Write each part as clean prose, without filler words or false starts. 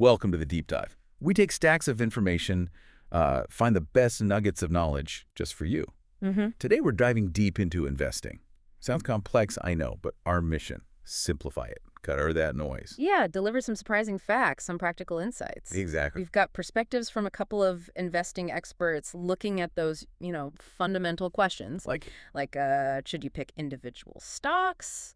Welcome to the Deep Dive. We take stacks of information, find the best nuggets of knowledge just for you. Today we're diving deep into investing. Sounds complex, I know, but our mission, simplify it. Cut out that noise. Yeah, deliver some surprising facts, some practical insights. Exactly. We've got perspectives from a couple of investing experts looking at those, fundamental questions. Like, should you pick individual stocks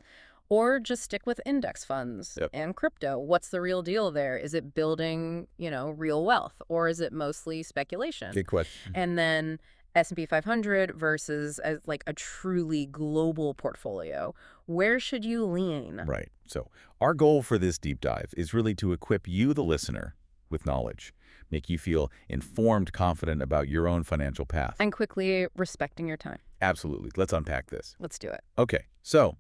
or just stick with index funds and crypto? What's the real deal there? Is it building, real wealth, or is it mostly speculation? Good question. And then S&P 500 versus a truly global portfolio. Where should you lean? Right. So our goal for this deep dive is really to equip you, the listener, with knowledge, make you feel informed, confident about your own financial path. And quickly respecting your time. Absolutely. Let's unpack this. Let's do it. Okay. So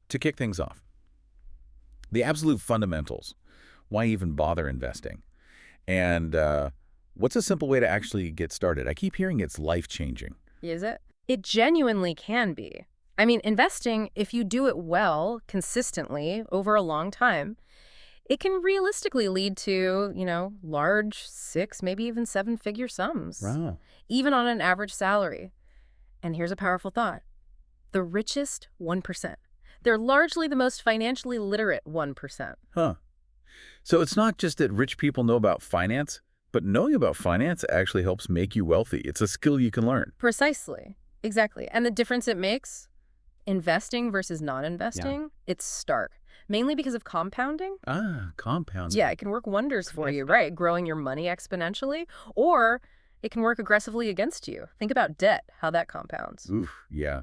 to kick things off, the absolute fundamentals. Why even bother investing? And what's a simple way to actually get started? I keep hearing it's life-changing. Is it? It genuinely can be. I mean, investing, if you do it well, consistently, over a long time, it can realistically lead to, large 6, maybe even 7-figure sums. Wow. Even on an average salary. And here's a powerful thought. The richest 1%. They're largely the most financially literate 1%. Huh. So it's not just that rich people know about finance, but knowing about finance actually helps make you wealthy. It's a skill you can learn. Precisely. Exactly. And the difference it makes, investing versus non-investing, it's stark. Mainly because of compounding. Compounding. Yeah, it can work wonders for you, right? Growing your money exponentially. Or it can work aggressively against you. Think about debt, how that compounds. Oof, yeah.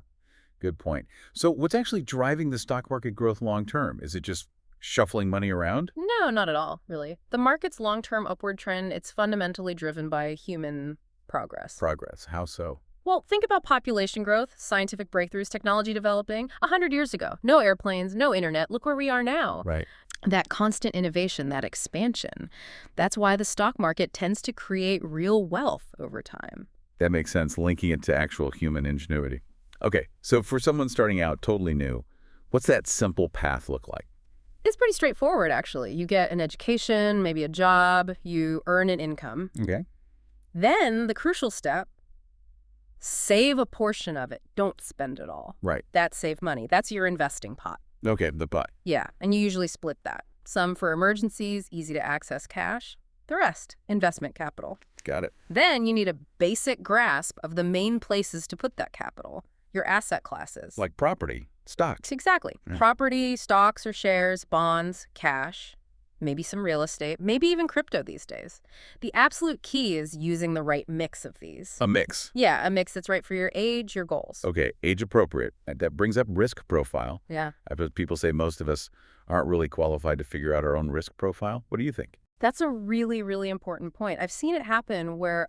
Good point. So what's actually driving the stock market growth long term? Is it just shuffling money around? No, not at all, really. The market's long-term upward trend, it's fundamentally driven by human progress. Progress. How so? Well, think about population growth, scientific breakthroughs, technology developing. 100 years ago, no airplanes, no internet. Look where we are now. Right. That constant innovation, that expansion, that's why the stock market tends to create real wealth over time. That makes sense, linking it to actual human ingenuity. Okay, so for someone starting out totally new, what's that simple path look like? It's pretty straightforward, actually. You get an education, maybe a job, you earn an income. Okay. Then the crucial step, save a portion of it. Don't spend it all. Right. That's save money. That's your investing pot. Okay, the pot. Yeah, and you usually split that. Some for emergencies, easy to access cash. The rest, investment capital. Got it. Then you need a basic grasp of the main places to put that capital, your asset classes. Like property, stocks. Exactly. Yeah. Property, stocks or shares, bonds, cash, maybe some real estate, maybe even crypto these days. The absolute key is using the right mix of these. A mix. Yeah, a mix that's right for your age, your goals. Okay, age appropriate. That brings up risk profile. Yeah. I've heard people say most of us aren't really qualified to figure out our own risk profile. What do you think? That's a really, really important point. I've seen it happen where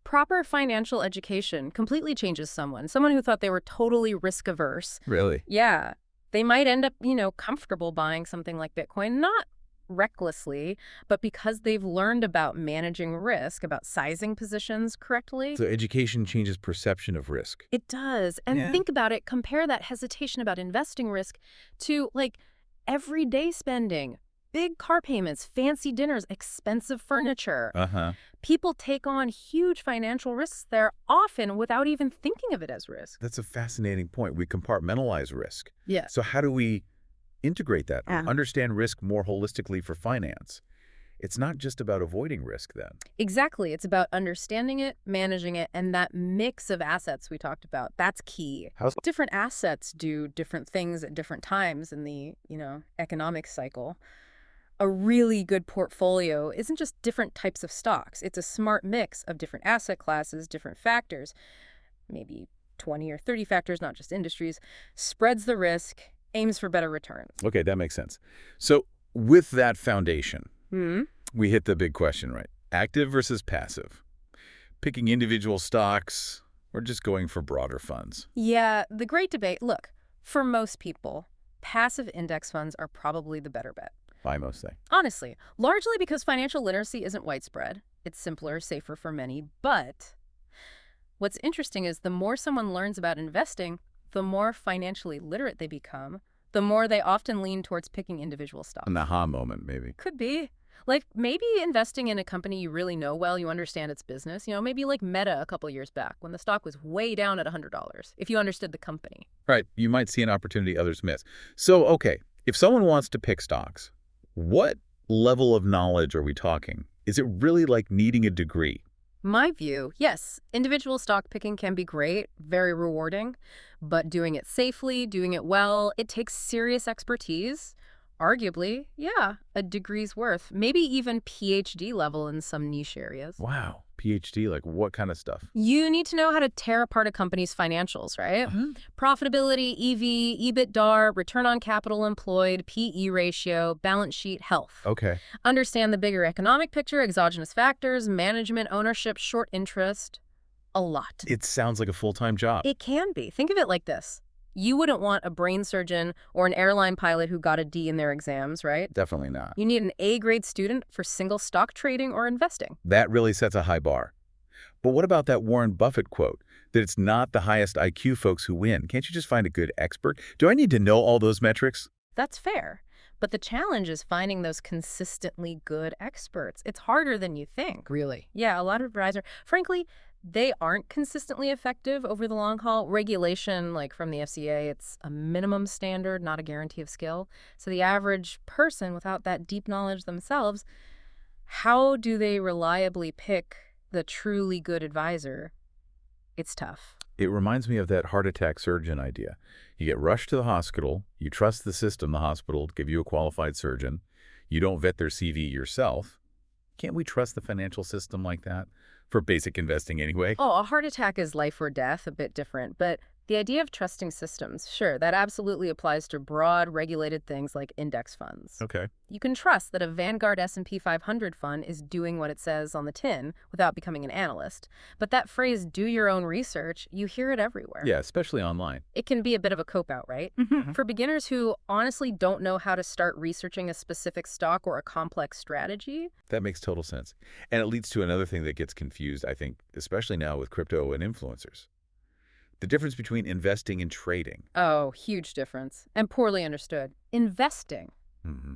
proper financial education completely changes someone. Someone who thought they were totally risk averse. Really? Yeah. They might end up, comfortable buying something like Bitcoin, not recklessly, but because they've learned about managing risk, about sizing positions correctly. So education changes perception of risk. It does. And think about it. Compare that hesitation about investing risk to, everyday spending. Big car payments, fancy dinners, expensive furniture. People take on huge financial risks there often without even thinking of it as risk. That's a fascinating point. We compartmentalize risk. Yeah. So how do we integrate that? Understand risk more holistically for finance. It's not just about avoiding risk then. Exactly. It's about understanding it, managing it, and that mix of assets we talked about. That's key. Different assets do different things at different times in the, economic cycle. A really good portfolio isn't just different types of stocks. It's a smart mix of different asset classes, different factors, maybe 20 or 30 factors, not just industries, spreads the risk, aims for better returns. Okay, that makes sense. So with that foundation, we hit the big question, right? Active versus passive. Picking individual stocks or just going for broader funds? Yeah, the great debate. Look, for most people, passive index funds are probably the better bet. I must say. Honestly, largely because financial literacy isn't widespread. It's simpler, safer for many. But what's interesting is the more someone learns about investing, the more financially literate they become, the more they often lean towards picking individual stocks. An aha moment, maybe. Could be. Like maybe investing in a company you really know well, you understand its business, maybe like Meta a couple years back when the stock was way down at $100, if you understood the company. Right. You might see an opportunity others miss. So, okay, if someone wants to pick stocks, what level of knowledge are we talking? Is it really like needing a degree? My view, yes, individual stock picking can be great, very rewarding, but doing it safely, doing it well, it takes serious expertise. Arguably, yeah, a degree's worth, maybe even PhD level in some niche areas. Wow. PhD, like what kind of stuff? You need to know how to tear apart a company's financials, right? Uh-huh. Profitability, EV, EBITDA, return on capital employed, PE ratio, balance sheet, health. Okay. Understand the bigger economic picture, exogenous factors, management, ownership, short interest. A lot. It sounds like a full-time job. It can be. Think of it like this. You wouldn't want a brain surgeon or an airline pilot who got a D in their exams, right? Definitely not. You need an A-grade student for single stock trading or investing. That really sets a high bar. But what about that Warren Buffett quote, that it's not the highest IQ folks who win? Can't you just find a good expert? Do I need to know all those metrics? That's fair. But the challenge is finding those consistently good experts. It's harder than you think. Really? Yeah, a lot of advisors, frankly, they aren't consistently effective over the long haul. Regulation, like from the FCA, it's a minimum standard, not a guarantee of skill. So the average person without that deep knowledge themselves, how do they reliably pick the truly good advisor? It's tough. It reminds me of that heart attack surgeon idea. You get rushed to the hospital, you trust the system, the hospital, to give you a qualified surgeon. You don't vet their CV yourself. Can't we trust the financial system like that? For basic investing anyway? Oh, a heart attack is life or death, a bit different. But the idea of trusting systems, sure, that absolutely applies to broad, regulated things like index funds. Okay. You can trust that a Vanguard S&P 500 fund is doing what it says on the tin without becoming an analyst. But that phrase, do your own research, you hear it everywhere. Yeah, especially online. It can be a bit of a cop-out, right? For beginners who honestly don't know how to start researching a specific stock or a complex strategy. That makes total sense. And it leads to another thing that gets confused, I think, especially now with crypto and influencers. The difference between investing and trading. Oh, huge difference. And poorly understood. Investing. Mm-hmm.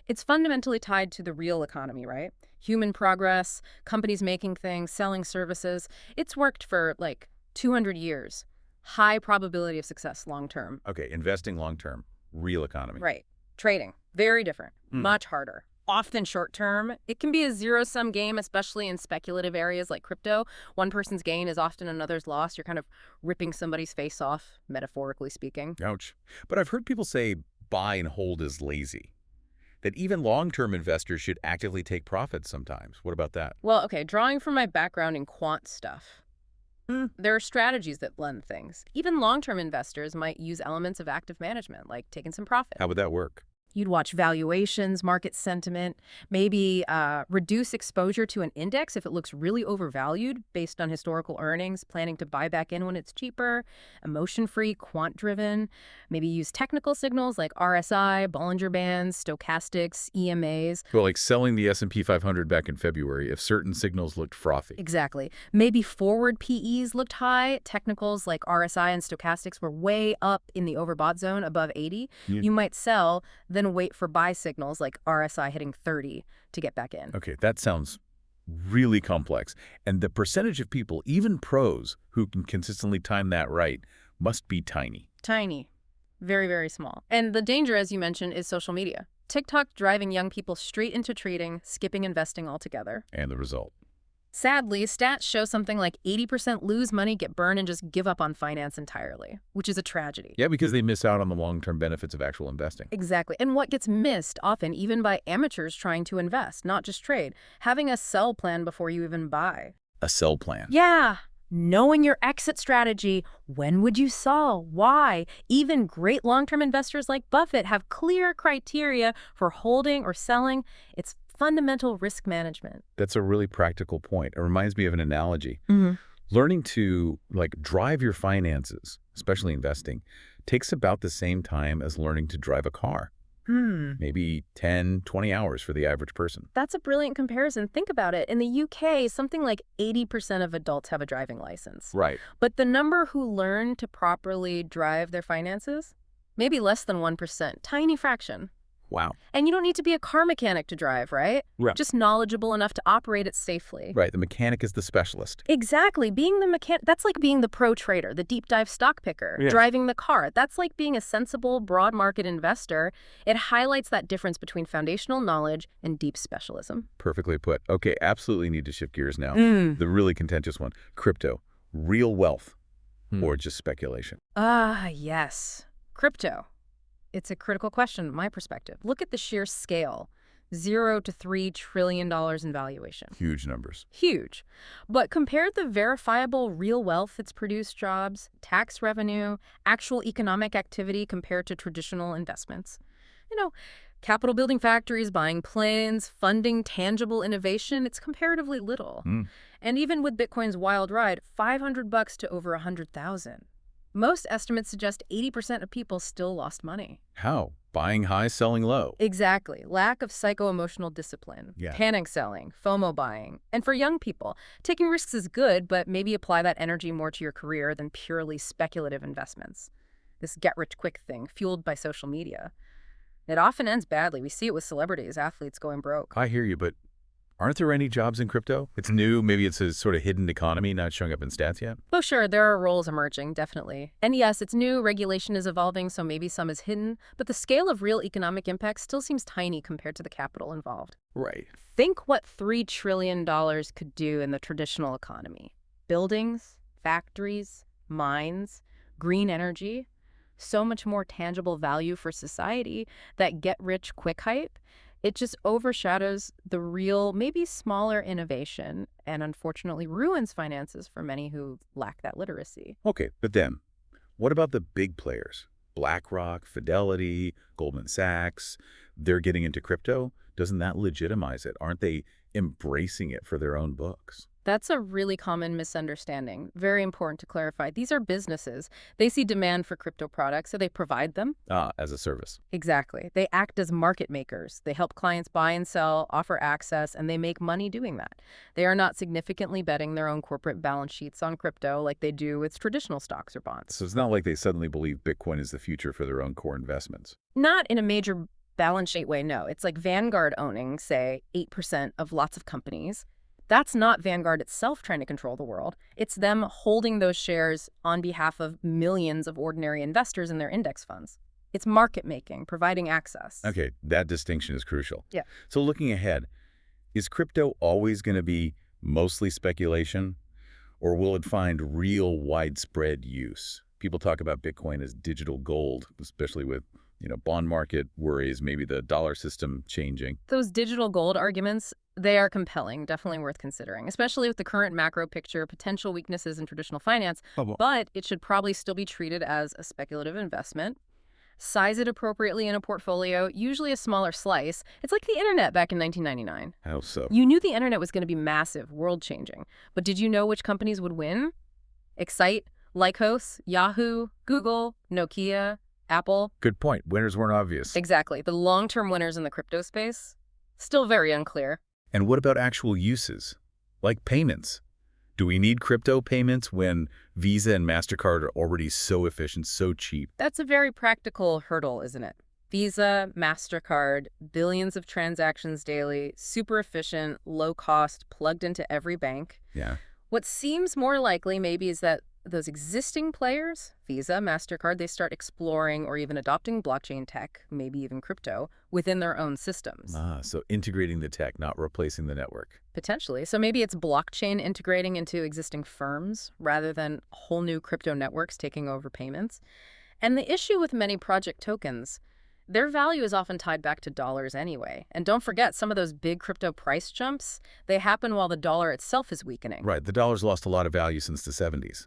It's fundamentally tied to the real economy, right? Human progress, companies making things, selling services. It's worked for like 200 years. High probability of success long term. Okay, investing long term, real economy. Right. Trading. Very different. Much harder. Often short term. It can be a zero-sum game, especially in speculative areas like crypto. One person's gain is often another's loss. You're kind of ripping somebody's face off, metaphorically speaking. Ouch. But I've heard people say buy and hold is lazy. That even long-term investors should actively take profits sometimes. What about that? Well, okay, drawing from my background in quant stuff, there are strategies that blend things. Even long-term investors might use elements of active management, like taking some profit. How would that work? You'd watch valuations, market sentiment, maybe reduce exposure to an index if it looks really overvalued based on historical earnings, planning to buy back in when it's cheaper, emotion-free, quant-driven. Maybe use technical signals like RSI, Bollinger Bands, stochastics, EMAs. Well, like selling the S&P 500 back in February if certain signals looked frothy. Exactly. Maybe forward PEs looked high. Technicals like RSI and stochastics were way up in the overbought zone above 80. You might sell, then wait for buy signals like RSI hitting 30 to get back in. Okay, that sounds really complex. And the percentage of people, even pros, who can consistently time that right must be tiny. Tiny. Very, very small. And the danger, as you mentioned, is social media. TikTok driving young people straight into trading, skipping investing altogether. And the result? Sadly, stats show something like 80% lose money, get burned, and just give up on finance entirely, which is a tragedy. Yeah, because they miss out on the long-term benefits of actual investing. Exactly. And what gets missed often, even by amateurs trying to invest, not just trade, having a sell plan before you even buy. A sell plan. Yeah. Knowing your exit strategy. When would you sell? Why? Even great long-term investors like Buffett have clear criteria for holding or selling. It's fundamental risk management. That's a really practical point. It reminds me of an analogy. Mm-hmm. Learning to drive your finances, especially investing, takes about the same time as learning to drive a car. Maybe 10, 20 hours for the average person. That's a brilliant comparison. Think about it. In the UK, something like 80% of adults have a driving license. Right. But the number who learn to properly drive their finances, maybe less than 1%. Tiny fraction. Wow. And you don't need to be a car mechanic to drive, right? Right. Just knowledgeable enough to operate it safely. Right. The mechanic is the specialist. Exactly. Being the mechanic, that's like being the pro trader, the deep dive stock picker, Yes. driving the car. That's like being a sensible, broad market investor. It highlights that difference between foundational knowledge and deep specialism. Perfectly put. Okay, absolutely need to shift gears now. Mm. The really contentious one. Crypto. Real wealth or just speculation? Ah, yes. Crypto. It's a critical question from my perspective. Look at the sheer scale. $0 to $3 trillion in valuation. Huge numbers. Huge. But compare the verifiable real wealth it's produced, jobs, tax revenue, actual economic activity compared to traditional investments. You know, capital building factories, buying planes, funding tangible innovation, it's comparatively little. And even with Bitcoin's wild ride, $500 to over 100,000. Most estimates suggest 80% of people still lost money. How? Buying high, selling low. Exactly. Lack of psycho-emotional discipline. Yeah. Panic selling, FOMO buying. And for young people, taking risks is good, but maybe apply that energy more to your career than purely speculative investments. This get-rich-quick thing, fueled by social media. It often ends badly. We see it with celebrities, athletes going broke. I hear you, but aren't there any jobs in crypto? It's new. Maybe it's a sort of hidden economy not showing up in stats yet. Oh, sure, there are roles emerging, definitely. And yes, it's new, regulation is evolving, so maybe some is hidden, but the scale of real economic impact still seems tiny compared to the capital involved. Right. Think what $3 trillion could do in the traditional economy. Buildings, factories, mines, green energy. So much more tangible value for society that get-rich-quick hype. It just overshadows the real, maybe smaller innovation and unfortunately ruins finances for many who lack that literacy. Okay, but then, what about the big players? BlackRock, Fidelity, Goldman Sachs, they're getting into crypto. Doesn't that legitimize it? Aren't they embracing it for their own books? That's a really common misunderstanding. Very important to clarify. These are businesses. They see demand for crypto products, so they provide them. As a service. Exactly. They act as market makers. They help clients buy and sell, offer access, and they make money doing that. They are not significantly betting their own corporate balance sheets on crypto like they do with traditional stocks or bonds. So it's not like they suddenly believe Bitcoin is the future for their own core investments. Not in a major balance sheet way, no. It's like Vanguard owning, say, 8% of lots of companies. That's not Vanguard itself trying to control the world. It's them holding those shares on behalf of millions of ordinary investors in their index funds. It's market making, providing access. Okay, that distinction is crucial. Yeah. So looking ahead, is crypto always going to be mostly speculation, or will it find real widespread use? People talk about Bitcoin as digital gold, especially with bond market worries, maybe the dollar system changing. Those digital gold arguments, they are compelling, definitely worth considering, especially with the current macro picture, potential weaknesses in traditional finance, but it should probably still be treated as a speculative investment. Size it appropriately in a portfolio, usually a smaller slice. It's like the internet back in 1999. How so? You knew the internet was going to be massive, world-changing, but did you know which companies would win? Excite, Lycos, Yahoo, Google, Nokia, Apple. Good point. Winners weren't obvious. Exactly. The long-term winners in the crypto space, still very unclear. And what about actual uses, like payments? Do we need crypto payments when Visa and MasterCard are already so efficient, so cheap? That's a very practical hurdle, isn't it? Visa, MasterCard, billions of transactions daily, super efficient, low cost, plugged into every bank. Yeah. What seems more likely maybe is that those existing players, Visa, MasterCard, they start exploring or even adopting blockchain tech, maybe even crypto, within their own systems. So integrating the tech, not replacing the network. Potentially. So maybe it's blockchain integrating into existing firms rather than whole new crypto networks taking over payments. And the issue with many project tokens, their value is often tied back to dollars anyway. And don't forget, some of those big crypto price jumps, they happen while the dollar itself is weakening. Right. The dollar's lost a lot of value since the 70s.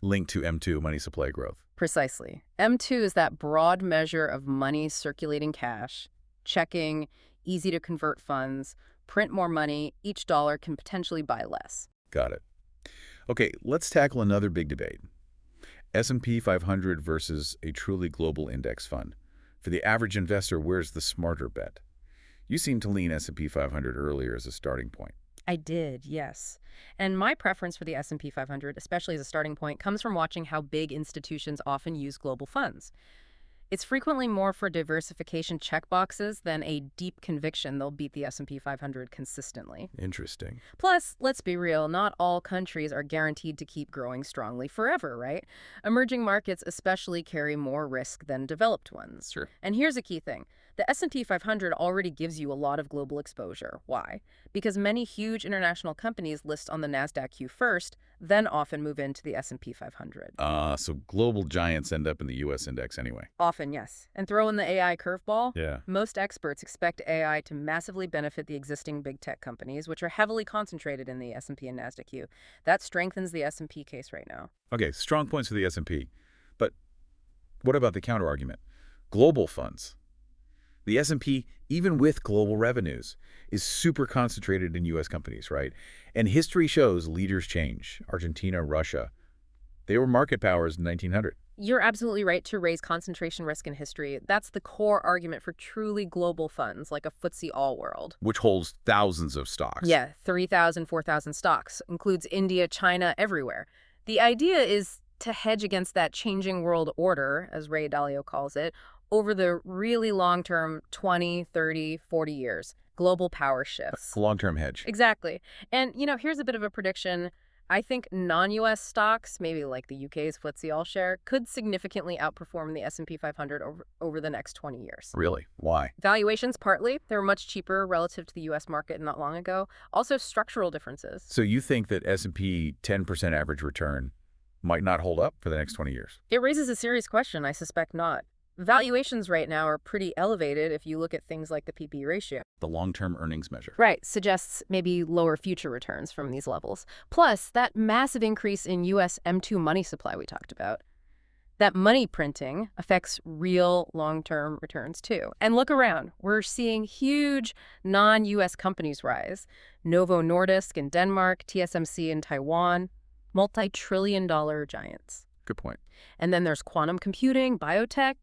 Linked to M2, money supply growth. Precisely. M2 is that broad measure of money circulating cash, checking, easy to convert funds, print more money, each dollar can potentially buy less. Got it. Okay, let's tackle another big debate. S&P 500 versus a truly global index fund. For the average investor, where's the smarter bet? You seem to lean S&P 500 earlier as a starting point. I did, yes. And my preference for the S&P 500, especially as a starting point, comes from watching how big institutions often use global funds. It's frequently more for diversification checkboxes than a deep conviction they'll beat the S&P 500 consistently. Interesting. Plus, let's be real, not all countries are guaranteed to keep growing strongly forever, right? Emerging markets especially carry more risk than developed ones. Sure. And here's a key thing. The S&P 500 already gives you a lot of global exposure. Why? Because many huge international companies list on the NASDAQ Q first, then often move into the S&P 500. So global giants end up in the U.S. index anyway. Often, yes. And throw in the AI curveball. Yeah. Most experts expect AI to massively benefit the existing big tech companies, which are heavily concentrated in the S&P and NASDAQ Q. That strengthens the S&P case right now. Okay, strong points for the S&P. But what about the counterargument? Global funds. The S&P, even with global revenues, is super concentrated in U.S. companies, right? And history shows leaders change. Argentina, Russia, they were market powers in 1900. You're absolutely right to raise concentration risk in history. That's the core argument for truly global funds, like a FTSE All-World. Which holds thousands of stocks. Yeah, 3,000, 4,000 stocks. Includes India, China, everywhere. The idea is to hedge against that changing world order, as Ray Dalio calls it, over the really long-term 20, 30, 40 years. Global power shifts. Long-term hedge. Exactly. And, here's a bit of a prediction. I think non-U.S. stocks, maybe like the UK's FTSE All-Share, could significantly outperform the S&P 500 over the next 20 years. Really? Why? Valuations, partly. They were much cheaper relative to the U.S. market not long ago. Also, structural differences. So you think that S&P 10% average return might not hold up for the next 20 years? It raises a serious question. I suspect not. Valuations right now are pretty elevated if you look at things like the PB ratio. The long-term earnings measure. Right, suggests maybe lower future returns from these levels. Plus, that massive increase in U.S. M2 money supply we talked about. That money printing affects real long-term returns too. And look around. We're seeing huge non-U.S. companies rise. Novo Nordisk in Denmark, TSMC in Taiwan, multi-trillion-dollar giants. Good point. And then there's quantum computing, biotech.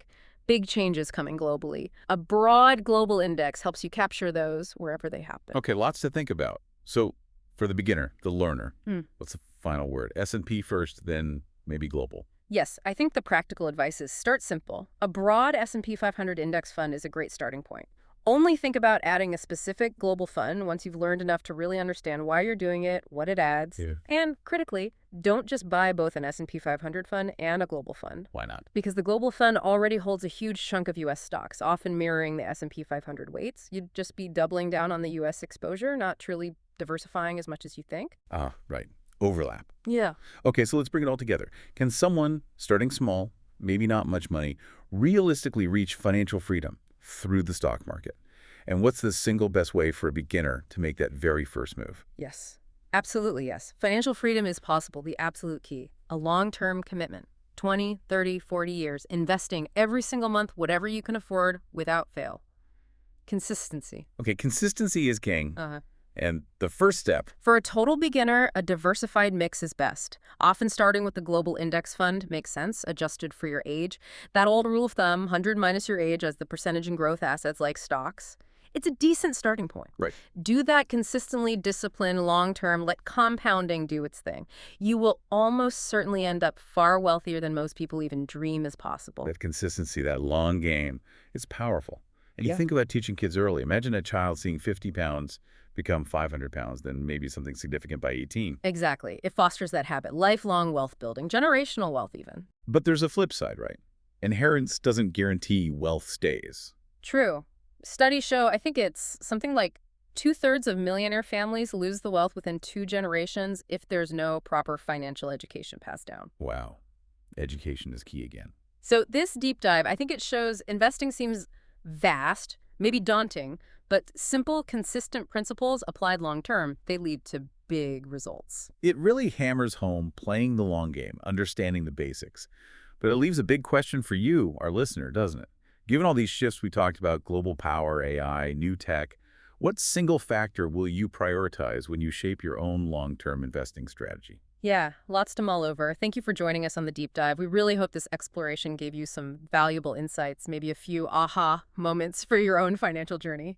Big changes coming globally. A broad global index helps you capture those wherever they happen. Okay, lots to think about. So for the beginner, the learner, what's the final word? S&P first, then maybe global. Yes, I think the practical advice is start simple. A broad S&P 500 index fund is a great starting point. Only think about adding a specific global fund once you've learned enough to really understand why you're doing it, what it adds. Yeah. And critically, don't just buy both an S&P 500 fund and a global fund. Why not? Because the global fund already holds a huge chunk of U.S. stocks, often mirroring the S&P 500 weights. You'd just be doubling down on the U.S. exposure, not truly diversifying as much as you think. Right. Overlap. Yeah. Okay, so let's bring it all together. Can someone, starting small, maybe not much money, realistically reach financial freedom through the stock market? And what's the single best way for a beginner to make that very first move? Yes. Absolutely, yes. Financial freedom is possible, the absolute key. A long-term commitment. 20, 30, 40 years. Investing every single month, whatever you can afford, without fail. Consistency. Okay, consistency is king. And the first step. For a total beginner, a diversified mix is best. Often starting with the global index fund makes sense, adjusted for your age. That old rule of thumb, 100 minus your age as the percentage in growth assets like stocks. It's a decent starting point. Right. Do that consistently, discipline, long-term, let compounding do its thing. You will almost certainly end up far wealthier than most people even dream is possible. That consistency, that long game, it's powerful. And you think about teaching kids early. Imagine a child seeing 50 pounds become 500 pounds, then maybe something significant by 18. Exactly. It fosters that habit. Lifelong wealth building, generational wealth even. But there's a flip side, right? Inheritance doesn't guarantee wealth stays. True. Studies show, I think it's something like 2/3 of millionaire families lose the wealth within 2 generations if there's no proper financial education passed down. Wow. Education is key again. So this deep dive, I think it shows investing seems vast, maybe daunting, but simple, consistent principles applied long-term, they lead to big results. It really hammers home playing the long game, understanding the basics. But it leaves a big question for you, our listener, doesn't it? Given all these shifts we talked about, global power, AI, new tech, what single factor will you prioritize when you shape your own long-term investing strategy? Yeah, lots to mull over. Thank you for joining us on the deep dive. We really hope this exploration gave you some valuable insights, maybe a few aha moments for your own financial journey.